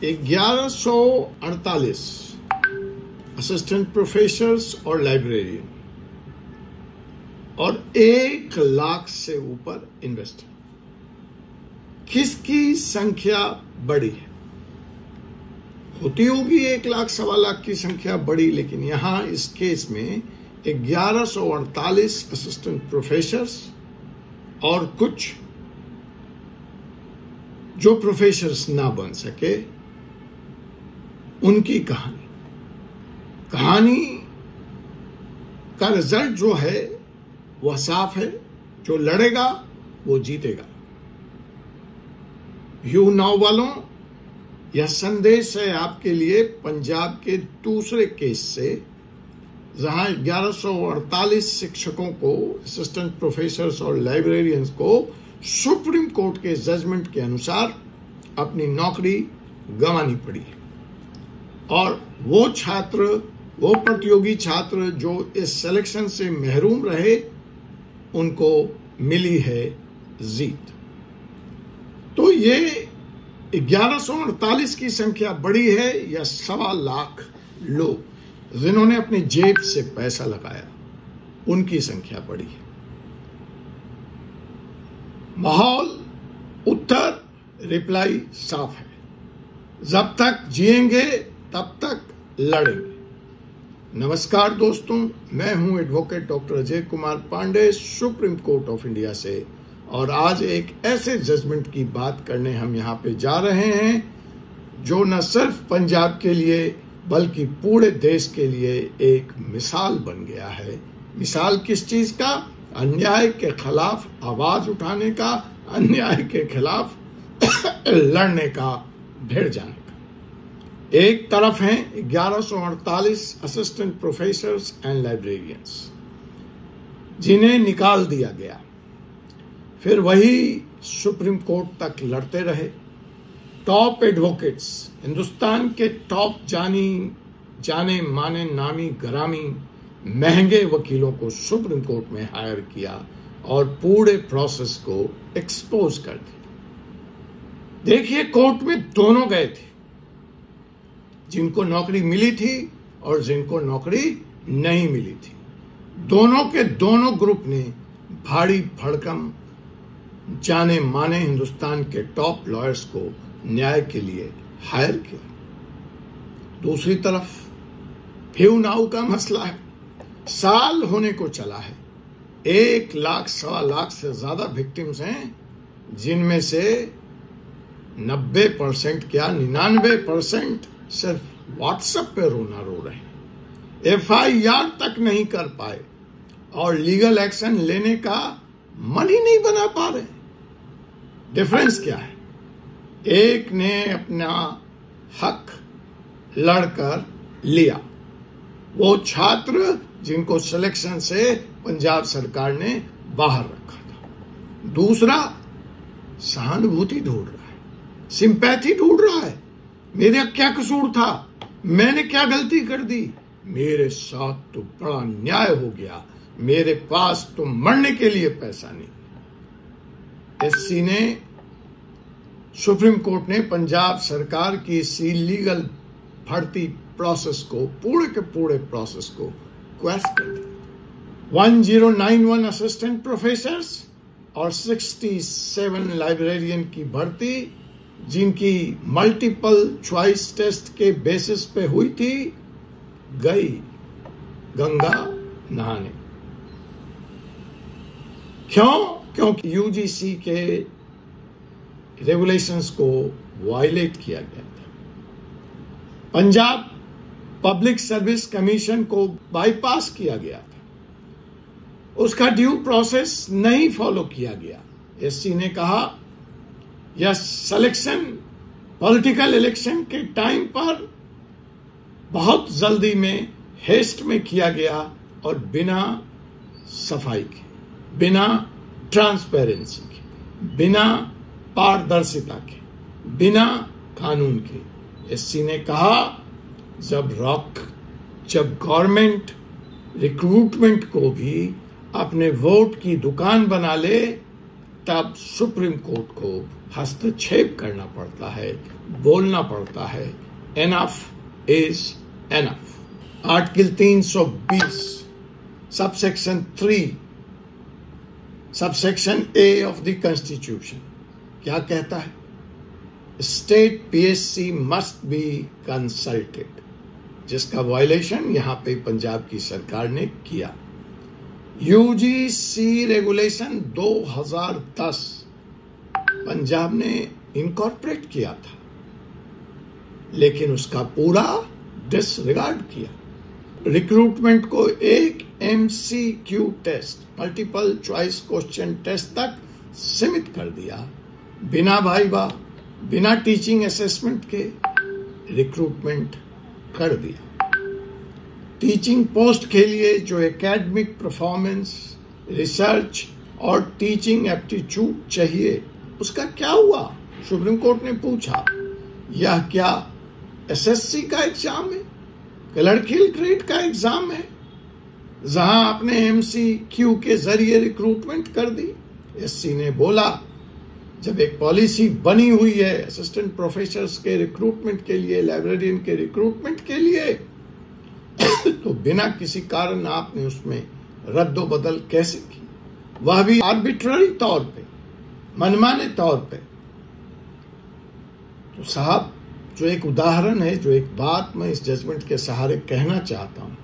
1148 assistant professors और librarian और 1 लाख से ऊपर इन्वेस्टर। किसकी संख्या बड़ी है? होती होगी 1 लाख, 1.25 लाख की संख्या बड़ी, लेकिन यहां इस केस में 1148 असिस्टेंट प्रोफेसर्स और कुछ जो प्रोफेसर्स ना बन सके उनकी कहानी का रिजल्ट जो है वह साफ है। जो लड़ेगा वो जीतेगा। यू नाउ वालों, यह संदेश है आपके लिए पंजाब के दूसरे केस से, जहां 1148 शिक्षकों को, असिस्टेंट प्रोफेसर्स और लाइब्रेरियंस को सुप्रीम कोर्ट के जजमेंट के अनुसार अपनी नौकरी गंवानी पड़ी। और वो प्रतियोगी छात्र जो इस सिलेक्शन से महरूम रहे, उनको मिली है जीत। तो ये 1148 की संख्या बड़ी है या 1.25 लाख लोग जिन्होंने अपनी जेब से पैसा लगाया, उनकी संख्या बड़ी है? माहौल, उत्तर, रिप्लाई साफ है। जब तक जिएंगे तब तक लड़ेंगे। नमस्कार दोस्तों, मैं हूं advocate doctor Ajay Kumar Pandey, supreme court of India से, और आज एक ऐसे जजमेंट की बात करने हम यहां पे जा रहे हैं जो न सिर्फ पंजाब के लिए बल्कि पूरे देश के लिए एक मिसाल बन गया है। मिसाल किस चीज का? अन्याय के खिलाफ आवाज उठाने का, अन्याय के खिलाफ लड़ने का, भिड़ जाने का। एक तरफ हैं 1148 असिस्टेंट प्रोफेसर्स एंड लाइब्रेरियंस जिन्हें निकाल दिया गया, फिर वही सुप्रीम कोर्ट तक लड़ते रहे। टॉप एडवोकेट्स, हिंदुस्तान के टॉप जाने माने नामी गरामी महंगे वकीलों को सुप्रीम कोर्ट में हायर किया और पूरे प्रोसेस को एक्सपोज कर दिया। देखिए, कोर्ट में दोनों गए थे, जिनको नौकरी मिली थी और जिनको नौकरी नहीं मिली थी। दोनों के दोनों ग्रुप ने भारी भड़कम जाने माने हिंदुस्तान के टॉप लॉयर्स को न्याय के लिए हायर किया। दूसरी तरफ फ्यू नाउ का मसला है। साल होने को चला है, 1 लाख, 1.25 लाख से ज्यादा विक्टिम्स हैं, जिनमें से 90% क्या 99% सिर्फ व्हाट्सएप पे रोना रो रहे हैं। FIR तक नहीं कर पाए और लीगल एक्शन लेने का मन ही नहीं बना पा रहे। डिफरेंस क्या है? एक ने अपना हक लड़कर लिया, वो छात्र जिनको सिलेक्शन से पंजाब सरकार ने बाहर रखा था। दूसरा सहानुभूति ढूंढ रहा है, सिंपैथी ढूंढ रहा है। मेरा क्या कसूर था? मैंने क्या गलती कर दी? मेरे साथ तो बड़ा अन्याय हो गया, मेरे पास तो मरने के लिए पैसा नहीं। SC ने, सुप्रीम कोर्ट ने पंजाब सरकार की इस इलीगल भर्ती प्रोसेस को, पूरे के पूरे प्रोसेस को क्वेश्चन कर दिया। 1091 असिस्टेंट प्रोफेसर्स और 67 लाइब्रेरियन की भर्ती, जिनकी मल्टीपल चॉइस टेस्ट के बेसिस पे हुई थी, गई गंगा नहाने। क्यों? क्योंकि UGC के रेगुलेशंस को वायलेट किया गया था। पंजाब पब्लिक सर्विस कमीशन को बाईपास किया गया था, उसका ड्यू प्रोसेस नहीं फॉलो किया गया। SC ने कहा यह सिलेक्शन पॉलिटिकल इलेक्शन के टाइम पर बहुत जल्दी में, हेस्ट में किया गया और बिना सफाई के, बिना ट्रांसपेरेंसी के, बिना पारदर्शिता के, बिना कानून के। SC ने कहा जब गवर्नमेंट रिक्रूटमेंट को भी अपने वोट की दुकान बना ले, तब सुप्रीम कोर्ट को हस्तक्षेप करना पड़ता है, बोलना पड़ता है enough is enough. Article 320 subsection 3 subsection A of the constitution क्या कहता है? State PSC must be consulted, जिसका वायलेशन यहां पे पंजाब की सरकार ने किया। यूजीसी रेगुलेशन 2010 पंजाब ने इनकॉर्पोरेट किया था, लेकिन उसका पूरा डिसरिगार्ड किया। रिक्रूटमेंट को एक MCQ test, multiple choice question test तक सीमित कर दिया। बिना वाइवा, बिना टीचिंग असेसमेंट के रिक्रूटमेंट कर दिया। टीचिंग पोस्ट के लिए जो एकेडमिक परफॉर्मेंस, रिसर्च और टीचिंग एप्टीट्यूड चाहिए, उसका क्या हुआ? सुप्रीम कोर्ट ने पूछा, यह क्या एसएससी का एग्जाम है, क्लर्कियल ग्रेड का एग्जाम है, जहां आपने एमसीक्यू के जरिए रिक्रूटमेंट कर दी? एससी ने बोला, जब एक पॉलिसी बनी हुई है असिस्टेंट प्रोफेसर्स के रिक्रूटमेंट के लिए, लाइब्रेरियन के रिक्रूटमेंट के लिए, तो बिना किसी कारण आपने उसमें रद्दो बदल कैसे की? वह भी आर्बिट्ररी तौर पे, मनमाने तौर पे। तो साहब, जो एक उदाहरण है, जो एक बात मैं इस जजमेंट के सहारे कहना चाहता हूं,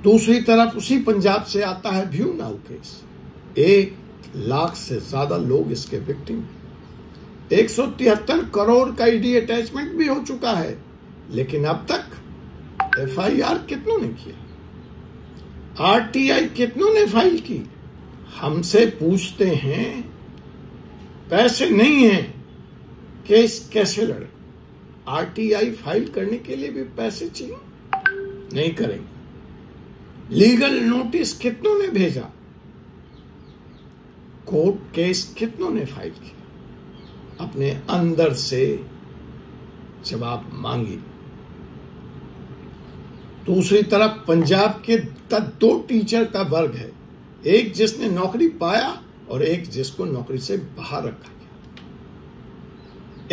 दूसरी तरफ उसी पंजाब से आता है व्यू नाउ केस। 1 लाख से ज्यादा लोग इसके विक्टिम हैं। 173 करोड़ का ईडी अटैचमेंट भी हो चुका है, लेकिन अब तक एफआईआर कितनों ने किया? आरटीआई कितनों ने फाइल की? हमसे पूछते हैं, पैसे नहीं हैं, केस कैसे लड़े? आरटीआई फाइल करने के लिए भी पैसे चाहिए, नहीं करेंगे। लीगल नोटिस कितनों ने भेजा? कोर्ट केस कितनों ने फाइल किया? अपने अंदर से जवाब मांगी। दूसरी तरफ पंजाब के 2 टीचर का वर्ग है, एक जिसने नौकरी पाया और एक जिसको नौकरी से बाहर रखा गया।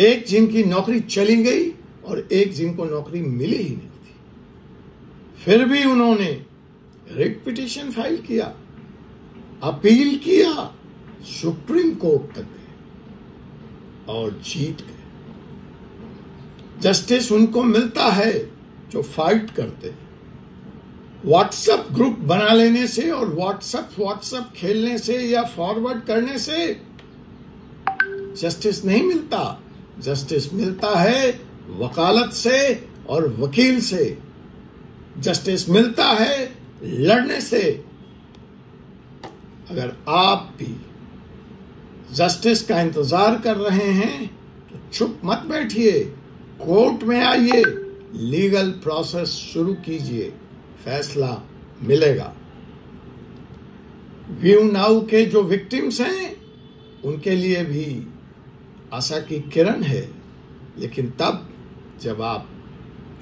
एक जिनकी नौकरी चली गई और एक जिनको नौकरी मिली ही नहीं थी। फिर भी उन्होंने रिट पिटीशन फाइल किया, अपील किया, सुप्रीम कोर्ट तक गए और जीत गए। जस्टिस उनको मिलता है जो फाइट करते हैं। व्हाट्सएप ग्रुप बना लेने से और व्हाट्सएप खेलने से या फॉरवर्ड करने से जस्टिस नहीं मिलता। जस्टिस मिलता है वकालत से और वकील से। जस्टिस मिलता है लड़ने से। अगर आप भी जस्टिस का इंतजार कर रहे हैं तो चुप मत बैठिए, कोर्ट में आइए, लीगल प्रोसेस शुरू कीजिए, फैसला मिलेगा। व्यू नाउ के जो विक्टिम्स हैं उनके लिए भी आशा की किरण है, लेकिन तब जब आप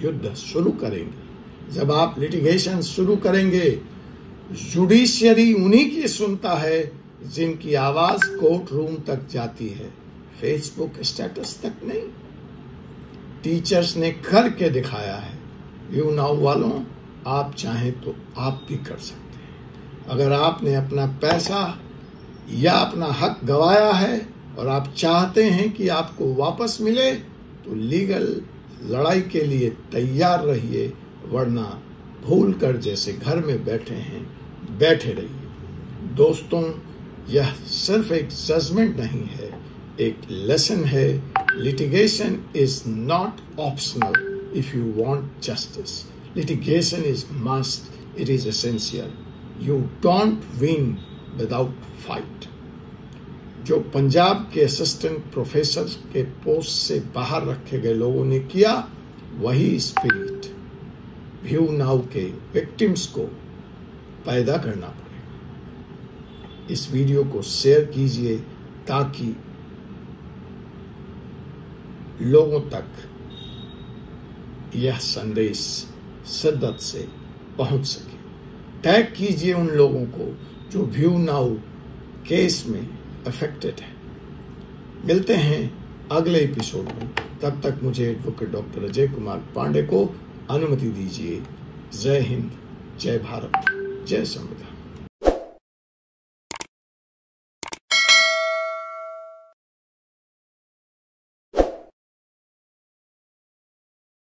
युद्ध शुरू करेंगे, जब आप लिटिगेशन शुरू करेंगे। जुडिशियरी उन्हीं की सुनता है जिनकी आवाज कोर्ट रूम तक जाती है, फेसबुक स्टेटस तक नहीं। टीचर्स ने करके दिखाया है। व्यू नाउ वालों, आप चाहें तो आप भी कर सकते हैं। अगर आपने अपना पैसा या अपना हक गंवाया है और आप चाहते हैं कि आपको वापस मिले, तो लीगल लड़ाई के लिए तैयार रहिए, वरना भूल कर जैसे घर में बैठे हैं बैठे रहिए। दोस्तों, यह सिर्फ एक जजमेंट नहीं है, एक लेसन है। Litigation is not optional if you want justice. Litigation is must, it is essential. You don't win without fight. जो पंजाब के असिस्टेंट प्रोफेसर के पोस्ट से बाहर रखे गए लोगों ने किया, वही स्पिरिट व्यू नाउ के विक्टिम्स को पैदा करना पड़ेगा। इस वीडियो को शेयर कीजिए ताकि लोगों तक यह संदेश शिद्दत से पहुंच सके। टैग कीजिए उन लोगों को जो व्यू नाउ केस में अफेक्टेड है। मिलते हैं अगले एपिसोड में। तब तक मुझे एडवोकेट डॉक्टर अजय कुमार पांडे को अनुमति दीजिए। जय हिंद, जय भारत, जय संविधान।